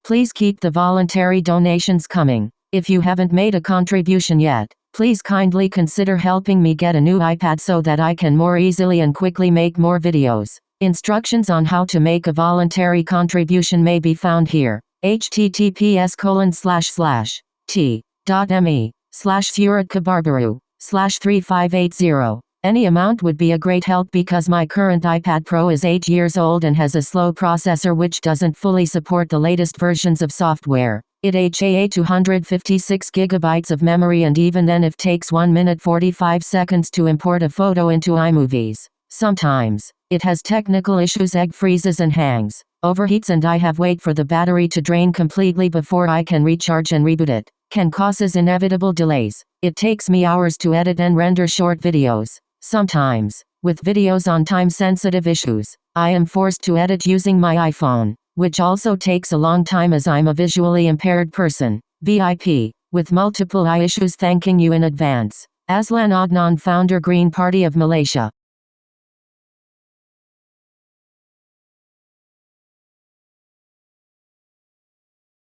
Please keep the voluntary donations coming. If you haven't made a contribution yet, please kindly consider helping me get a new iPad so that I can more easily and quickly make more videos. Instructions on how to make a voluntary contribution may be found here. https://t.me/furatkabarbaru/3580. Any amount would be a great help because my current iPad Pro is 8 years old and has a slow processor which doesn't fully support the latest versions of software. It has 256 gigabytes of memory, and even then it takes 1 minute 45 seconds to import a photo into iMovies. Sometimes it has technical issues, egg freezes and hangs, overheats, and I have wait for the battery to drain completely before I can recharge and reboot it. Can causes inevitable delays. It takes me hours to edit and render short videos. Sometimes, with videos on time-sensitive issues, I am forced to edit using my iPhone, which also takes a long time as I'm a visually impaired person, VIP, with multiple eye issues. Thanking you in advance. Aslan Adnan, founder, Green Party of Malaysia.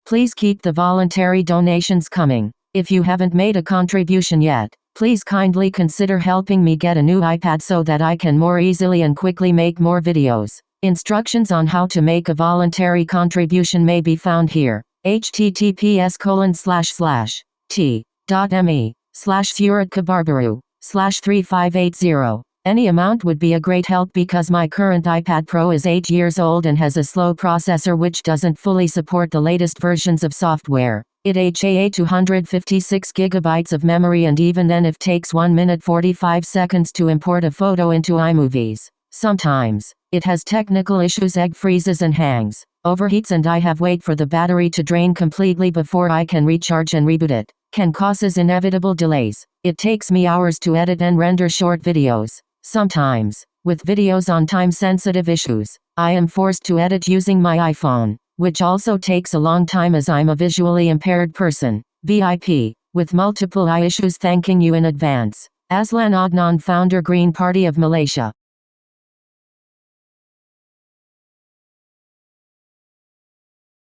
Please keep the voluntary donations coming. If you haven't made a contribution yet, please kindly consider helping me get a new iPad so that I can more easily and quickly make more videos. Instructions on how to make a voluntary contribution may be found here. https://t.me/furatkabarbaru/3580. Any amount would be a great help because my current iPad Pro is 8 years old and has a slow processor which doesn't fully support the latest versions of software. It has 256 gigabytes of memory, and even then it takes 1 minute 45 seconds to import a photo into iMovies. Sometimes it has technical issues, egg freezes and hangs, overheats, and I have wait for the battery to drain completely before I can recharge and reboot it. Can causes inevitable delays. It takes me hours to edit and render short videos. Sometimes, with videos on time-sensitive issues, I am forced to edit using my iPhone, which also takes a long time as I'm a visually impaired person, VIP, with multiple eye issues. Thanking you in advance. Aslan Adnan, founder, Green Party of Malaysia.